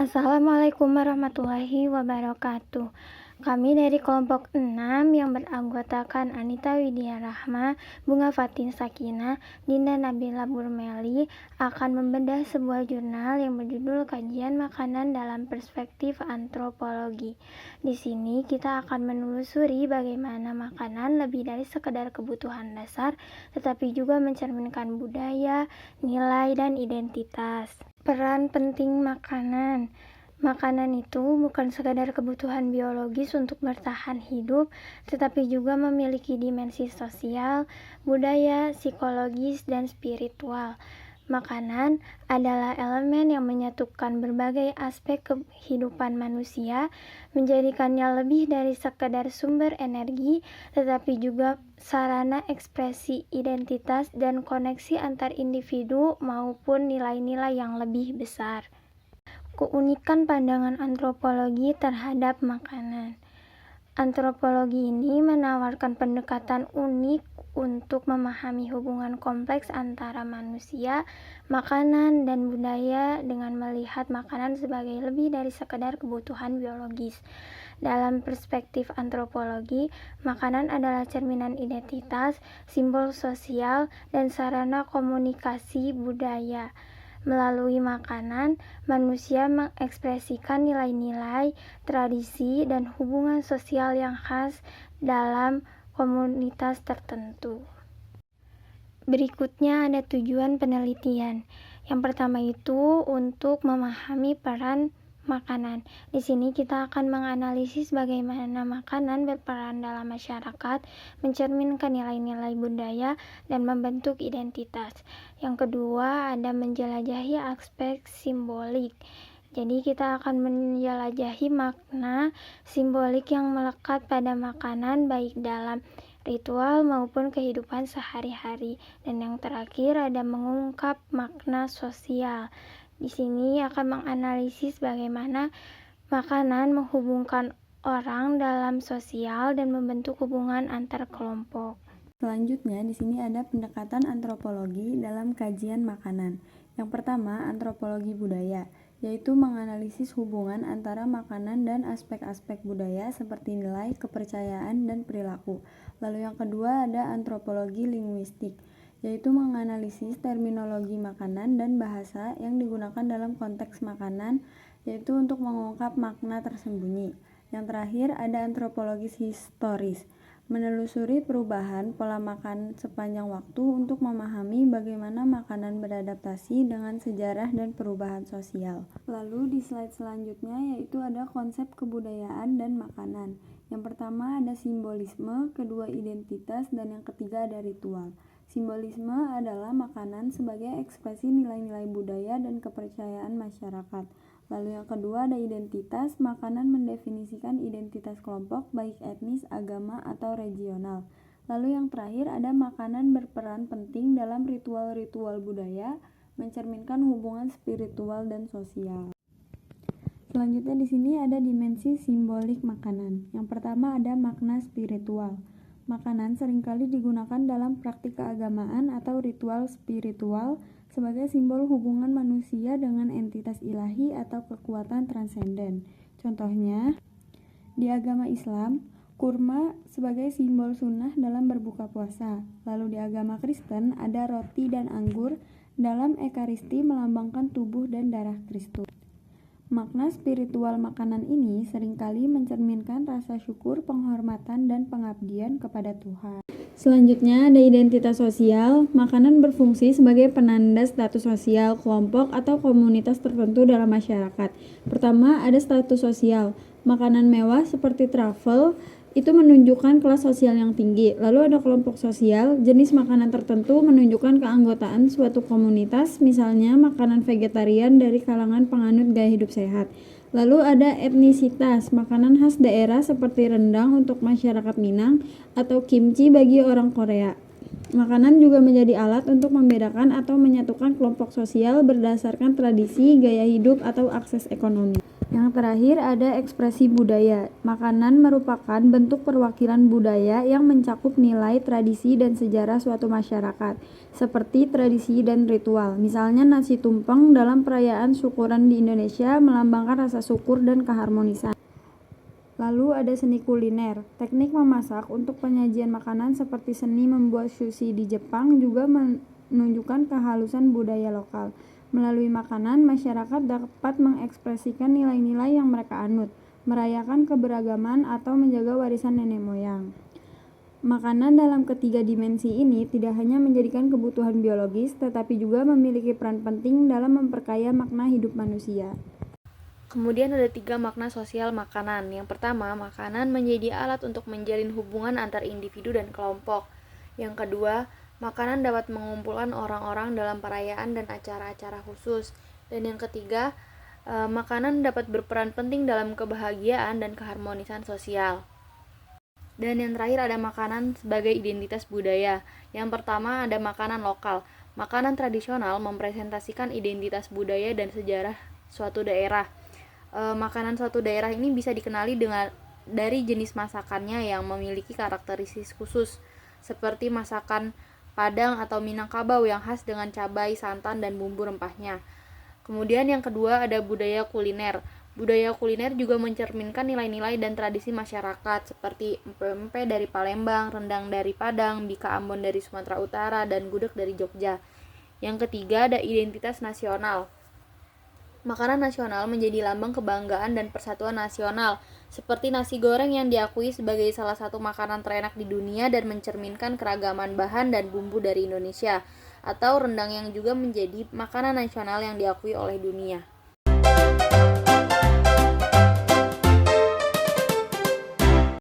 Assalamualaikum warahmatullahi wabarakatuh. Kami dari kelompok 6 yang beranggotakan Anita Widya Rahma, Bunga Fatin Sakinah, Dinda Nabila Burmeli akan membedah sebuah jurnal yang berjudul Kajian Makanan dalam Perspektif Antropologi. Di sini kita akan menelusuri bagaimana makanan lebih dari sekedar kebutuhan dasar, tetapi juga mencerminkan budaya, nilai, dan identitas. Peran penting makanan. Makanan itu bukan sekadar kebutuhan biologis untuk bertahan hidup, tetapi juga memiliki dimensi sosial, budaya, psikologis, dan spiritual. Makanan adalah elemen yang menyatukan berbagai aspek kehidupan manusia, menjadikannya lebih dari sekadar sumber energi, tetapi juga sarana ekspresi identitas dan koneksi antar individu maupun nilai-nilai yang lebih besar. Keunikan pandangan antropologi terhadap makanan. Antropologi ini menawarkan pendekatan unik untuk memahami hubungan kompleks antara manusia, makanan, dan budaya dengan melihat makanan sebagai lebih dari sekedar kebutuhan biologis. Dalam perspektif antropologi, makanan adalah cerminan identitas, simbol sosial, dan sarana komunikasi budaya. Melalui makanan, manusia mengekspresikan nilai-nilai, tradisi, dan hubungan sosial yang khas dalam komunitas tertentu. Berikutnya ada tujuan penelitian. Yang pertama itu untuk memahami peran makanan. Di sini kita akan menganalisis bagaimana makanan berperan dalam masyarakat, mencerminkan nilai-nilai budaya, dan membentuk identitas. Yang kedua ada menjelajahi aspek simbolik. Jadi kita akan menjelajahi makna simbolik yang melekat pada makanan baik dalam ritual maupun kehidupan sehari-hari. Dan yang terakhir ada mengungkap makna sosial. Di sini akan menganalisis bagaimana makanan menghubungkan orang dalam sosial dan membentuk hubungan antar kelompok. Selanjutnya, di sini ada pendekatan antropologi dalam kajian makanan. Yang pertama, antropologi budaya, yaitu menganalisis hubungan antara makanan dan aspek-aspek budaya seperti nilai, kepercayaan, dan perilaku. Lalu yang kedua ada antropologi linguistik, yaitu menganalisis terminologi makanan dan bahasa yang digunakan dalam konteks makanan, yaitu untuk mengungkap makna tersembunyi. Yang terakhir ada antropologi historis, menelusuri perubahan pola makan sepanjang waktu untuk memahami bagaimana makanan beradaptasi dengan sejarah dan perubahan sosial. Lalu di slide selanjutnya yaitu ada konsep kebudayaan dan makanan. Yang pertama ada simbolisme, kedua identitas, dan yang ketiga ada ritual. Simbolisme adalah makanan sebagai ekspresi nilai-nilai budaya dan kepercayaan masyarakat. Lalu yang kedua ada identitas, makanan mendefinisikan identitas kelompok baik etnis, agama, atau regional. Lalu yang terakhir ada makanan berperan penting dalam ritual-ritual budaya, mencerminkan hubungan spiritual dan sosial. Selanjutnya di sini ada dimensi simbolik makanan. Yang pertama ada makna spiritual. Makanan seringkali digunakan dalam praktik keagamaan atau ritual spiritual sebagai simbol hubungan manusia dengan entitas ilahi atau kekuatan transenden. Contohnya, di agama Islam, kurma sebagai simbol sunnah dalam berbuka puasa. Lalu di agama Kristen ada roti dan anggur dalam ekaristi melambangkan tubuh dan darah Kristus. Makna spiritual makanan ini seringkali mencerminkan rasa syukur, penghormatan, dan pengabdian kepada Tuhan. Selanjutnya ada identitas sosial. Makanan berfungsi sebagai penanda status sosial kelompok atau komunitas tertentu dalam masyarakat. Pertama ada status sosial. Makanan mewah seperti truffle itu menunjukkan kelas sosial yang tinggi. Lalu ada kelompok sosial, jenis makanan tertentu menunjukkan keanggotaan suatu komunitas, misalnya makanan vegetarian dari kalangan penganut gaya hidup sehat. Lalu ada etnisitas, makanan khas daerah seperti rendang untuk masyarakat Minang atau kimchi bagi orang Korea. Makanan juga menjadi alat untuk membedakan atau menyatukan kelompok sosial berdasarkan tradisi, gaya hidup, atau akses ekonomi. Yang terakhir ada ekspresi budaya. Makanan merupakan bentuk perwakilan budaya yang mencakup nilai, tradisi, dan sejarah suatu masyarakat, seperti tradisi dan ritual. Misalnya nasi tumpeng dalam perayaan syukuran di Indonesia melambangkan rasa syukur dan keharmonisan. Lalu ada seni kuliner. Teknik memasak untuk penyajian makanan seperti seni membuat sushi di Jepang juga menunjukkan kehalusan budaya lokal. Melalui makanan, masyarakat dapat mengekspresikan nilai-nilai yang mereka anut, merayakan keberagaman, atau menjaga warisan nenek moyang. Makanan dalam ketiga dimensi ini tidak hanya menjadikan kebutuhan biologis, tetapi juga memiliki peran penting dalam memperkaya makna hidup manusia. Kemudian ada 3 makna sosial makanan. Yang pertama, makanan menjadi alat untuk menjalin hubungan antar individu dan kelompok. Yang kedua, makanan dapat mengumpulkan orang-orang dalam perayaan dan acara-acara khusus. Dan yang ketiga, makanan dapat berperan penting dalam kebahagiaan dan keharmonisan sosial. Dan yang terakhir ada makanan sebagai identitas budaya. Yang pertama ada makanan lokal. Makanan tradisional mempresentasikan identitas budaya dan sejarah suatu daerah. Makanan suatu daerah ini bisa dikenali dari jenis masakannya yang memiliki karakteristik khusus, seperti masakan Padang atau Minangkabau yang khas dengan cabai, santan, dan bumbu rempahnya. Kemudian yang kedua ada budaya kuliner. Budaya kuliner juga mencerminkan nilai-nilai dan tradisi masyarakat seperti empek-empek dari Palembang, rendang dari Padang, bika Ambon dari Sumatera Utara, dan gudeg dari Jogja. Yang ketiga ada identitas nasional. Makanan nasional menjadi lambang kebanggaan dan persatuan nasional, seperti nasi goreng yang diakui sebagai salah satu makanan terenak di dunia dan mencerminkan keragaman bahan dan bumbu dari Indonesia, atau rendang yang juga menjadi makanan nasional yang diakui oleh dunia.